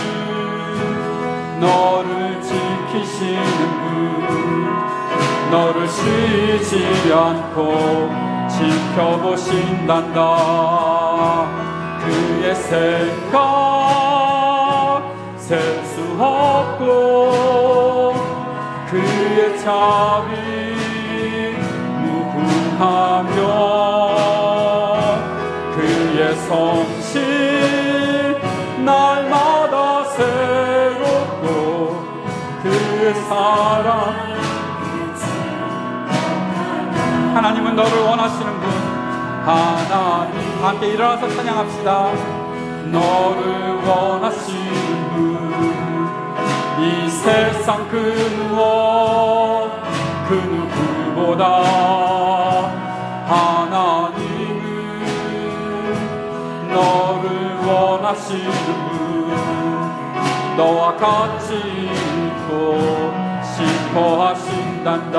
너를 지키시는 분, 너를 쉬지 않고 지켜보신단다. 그의 생각 셀 수 없고 그의 자비 무궁하며 그의 성실 날마다 새롭고 그의 사랑. 하나님은 너를 원하시는 분, 하나님 함께 일어나서 찬양합시다. 너를 원하시는 분, 이 세상 그 무엇 그 누구보다 하나님은 너를 원하시는 분, 너와 같이 있고 싶어 하신단다.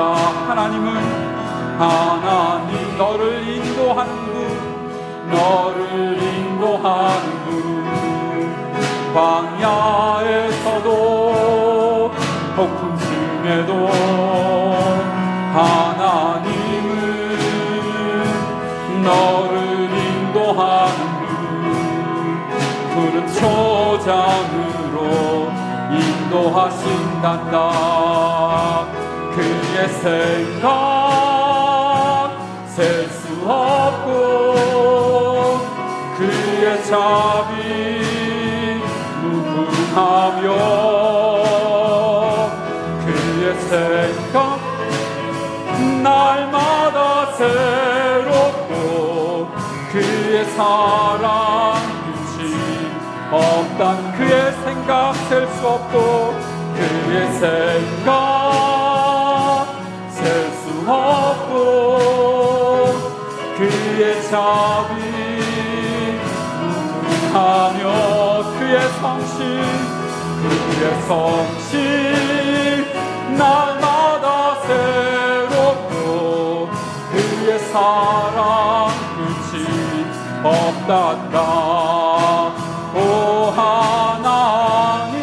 하나님 너를 인도하는 분, 너를 인도하는 분, 광야에서도 폭풍 중에도 하나님은 너를 인도하는 분, 푸른 초장으로 인도하신단다. 그의 생각 셀 수 없고 그의 자비 무궁하며 그의 생각 날마다 새롭고 그의 사랑 끝이 없단. 그의 생각 셀 수 없고 그의 생각 셀 수 없고 그의 자비 하며 그의 성실 날마다 새롭고 그의 사랑 끝이 없단다. 오 하나님,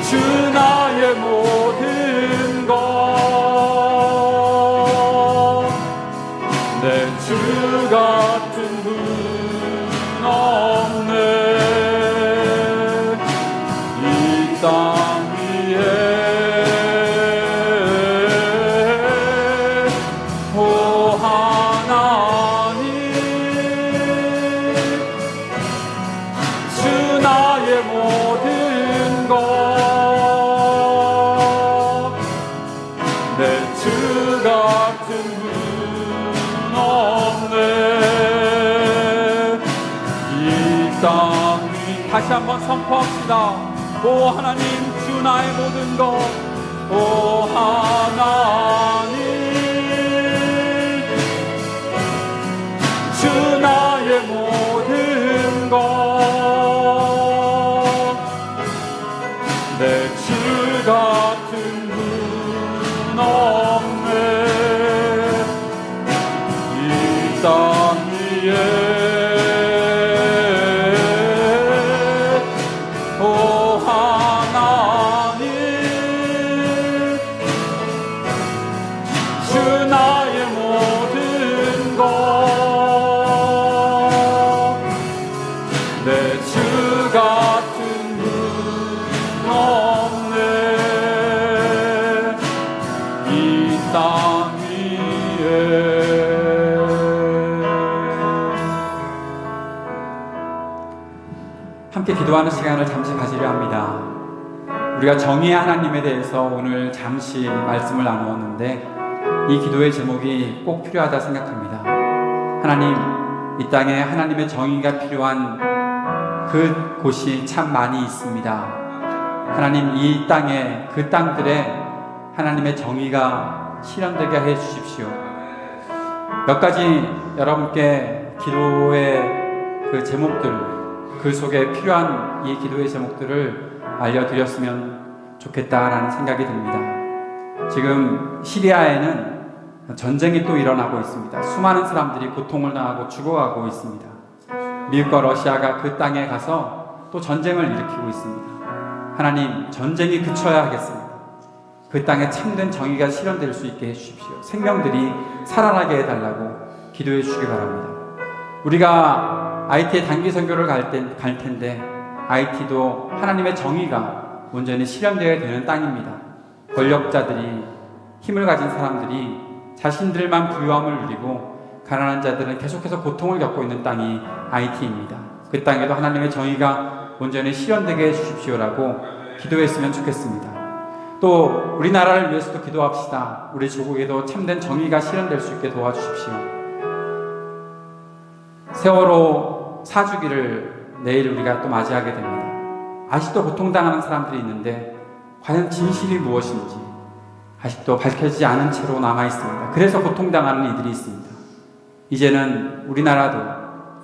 주 나의 모든 것, 내 주 같은 분 없네. 이 땅 위에 오 하나님, 주 나의 모든 것, 내 주 같은 분 없네. 이 땅 위 다시 한번 선포합시다. 오 하나님, 주 나의 모든 것, 오 하나님, 주 나의 모든 것, 내 주 같은 분 없네. 이 땅 위에 오 하나님, 주 나의 모든 것, 내 주 같은 분 없네. 이 땅 위에 함께 기도하는 시간을 잠시 가지려 합니다. 우리가 정의의 하나님에 대해서 오늘 잠시 말씀을 나누었는데 이 기도의 제목이 꼭 필요하다 생각합니다. 하나님, 이 땅에 하나님의 정의가 필요한 그 곳이 참 많이 있습니다. 하나님, 이 땅에 그 땅들에 하나님의 정의가 실현되게 해 주십시오. 몇 가지 여러분께 기도의 그 제목들, 그 속에 필요한 이 기도의 제목들을 알려드렸으면 좋겠다라는 생각이 듭니다. 지금 시리아에는 전쟁이 또 일어나고 있습니다. 수많은 사람들이 고통을 당하고 죽어가고 있습니다. 미국과 러시아가 그 땅에 가서 또 전쟁을 일으키고 있습니다. 하나님, 전쟁이 그쳐야 하겠습니다. 그 땅에 참된 정의가 실현될 수 있게 해주십시오. 생명들이 살아나게 해달라고 기도해 주시기 바랍니다. 우리가 IT에 단기 선교를 갈 텐데 IT도 하나님의 정의가 온전히 실현되어야 되는 땅입니다. 권력자들이, 힘을 가진 사람들이 자신들만 부유함을 누리고 가난한 자들은 계속해서 고통을 겪고 있는 땅이 IT입니다. 그 땅에도 하나님의 정의가 온전히 실현되게 해주십시오라고 기도했으면 좋겠습니다. 또 우리나라를 위해서도 기도합시다. 우리 조국에도 참된 정의가 실현될 수 있게 도와주십시오. 세월호 사주기를 내일 우리가 또 맞이하게 됩니다. 아직도 고통당하는 사람들이 있는데 과연 진실이 무엇인지 아직도 밝혀지지 않은 채로 남아있습니다. 그래서 고통당하는 이들이 있습니다. 이제는 우리나라도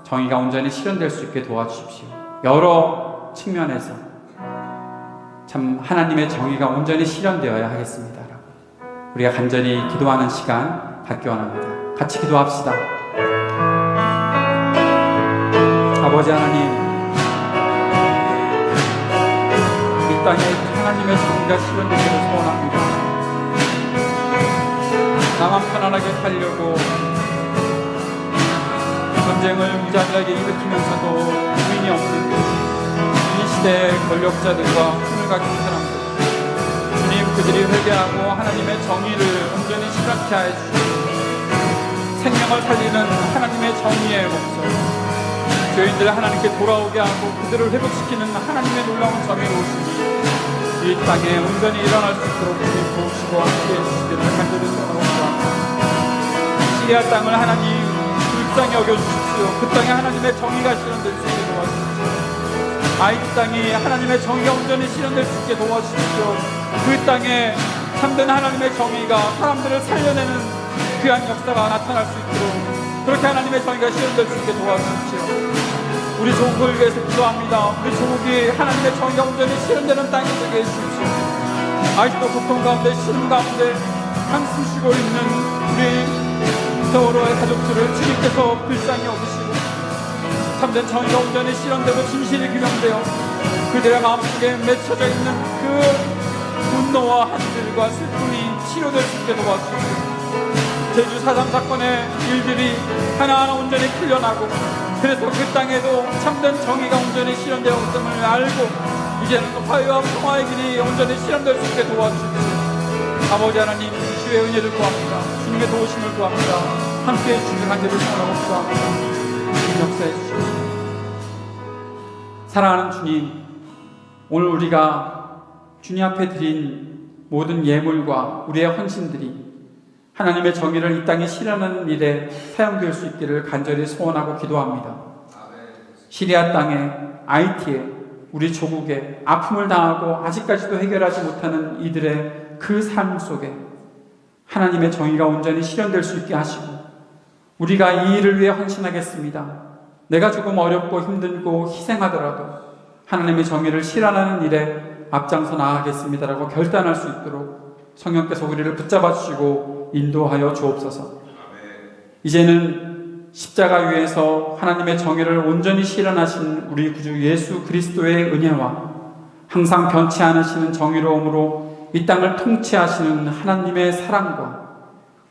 정의가 온전히 실현될 수 있게 도와주십시오. 여러 측면에서 참 하나님의 정의가 온전히 실현되어야 하겠습니다. 우리가 간절히 기도하는 시간 갖기 원합니다. 같이 기도합시다. 아버지 하나님, 이 땅에 하나님의 정의가 실현되기를 소원합니다. 나만 편안하게 살려고 전쟁을 무자비하게 일으키면서도 주인이 없는 이 시대의 권력자들과 힘을 가진 사람들, 주님, 그들이 회개하고 하나님의 정의를 온전히 실현케 하여 주시고 생명을 살리는 하나님의 정의의 목소리, 죄인들 하나님께 돌아오게 하고 그들을 회복시키는 하나님의 놀라운 정의로우심이 이 땅에 온전히 일어날 수 있도록 주님 도우시고 함께해 주시기를 간절히 소원하고 합니다. 시리아 땅을 하나님 불쌍히 여겨주십시오. 그 땅에 하나님의 정의가 실현될 수 있게 도와주십시오. 아이티 땅이 하나님의 정의가 온전히 실현될 수 있게 도와주십시오. 그 땅에 참된 하나님의 정의가 사람들을 살려내는 귀한 역사가 나타날 수 있도록 그렇게 하나님의 정의가 실현될 수 있게 도와주십시오. 우리 조국을 위해서 기도합니다. 우리 조국이 하나님의 정의가 온전히 실현되는 땅이 되게 해주십시오. 아직도 고통 가운데 시름 가운데 한숨 쉬고 있는 우리 세월호의 가족들을 주님께서 불쌍히 여기시고 참된 정의가 온전히 실현되고 진실이 규명되어 그들의 마음속에 맺혀져 있는 그 분노와 한들과 슬픔이 치료될 수 있게 도와주십시오. 제주 4.3 사건의 일들이 하나하나 온전히 풀려나고 그래서 그 땅에도 참된 정의가 온전히 실현되었음을 알고 이제는 화해와 평화의 길이 온전히 실현될 수 있게 도와주십시오. 아버지 하나님, 주의 은혜를 구합니다. 주님의 도우심을 구합니다. 함께해 주시는 간절히 소원하고 구합니다. 주님 역사해 주십시오. 사랑하는 주님, 오늘 우리가 주님 앞에 드린 모든 예물과 우리의 헌신들이 하나님의 정의를 이 땅에 실현하는 일에 사용될 수 있기를 간절히 소원하고 기도합니다. 시리아 땅에, 아이티에, 우리 조국에 아픔을 당하고 아직까지도 해결하지 못하는 이들의 그 삶 속에 하나님의 정의가 온전히 실현될 수 있게 하시고 우리가 이 일을 위해 헌신하겠습니다. 내가 조금 어렵고 힘들고 희생하더라도 하나님의 정의를 실현하는 일에 앞장서 나아가겠습니다라고 결단할 수 있도록 성령께서 우리를 붙잡아 주시고 인도하여 주옵소서. 이제는 십자가 위에서 하나님의 정의를 온전히 실현하신 우리 구주 예수 그리스도의 은혜와 항상 변치 않으시는 정의로움으로 이 땅을 통치하시는 하나님의 사랑과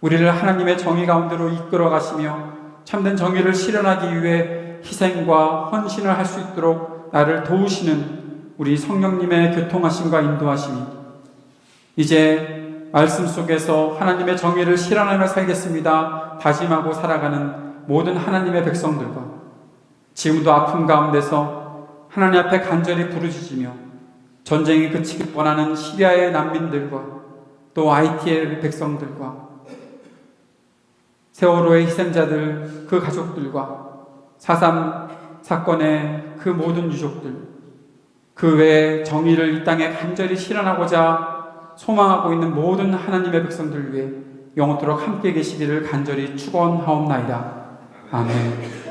우리를 하나님의 정의 가운데로 이끌어 가시며 참된 정의를 실현하기 위해 희생과 헌신을 할 수 있도록 나를 도우시는 우리 성령님의 교통하심과 인도하심이 이제 말씀 속에서 하나님의 정의를 실현하며 살겠습니다 다짐하고 살아가는 모든 하나님의 백성들과 지금도 아픔 가운데서 하나님 앞에 간절히 부르짖으며 전쟁이 그치길 원하는 시리아의 난민들과 또 아이티의 백성들과 세월호의 희생자들 그 가족들과 4.3 사건의 그 모든 유족들 그 외에 정의를 이 땅에 간절히 실현하고자 소망하고 있는 모든 하나님의 백성들 위해 영원토록 함께 계시기를 간절히 축원하옵나이다. 아멘.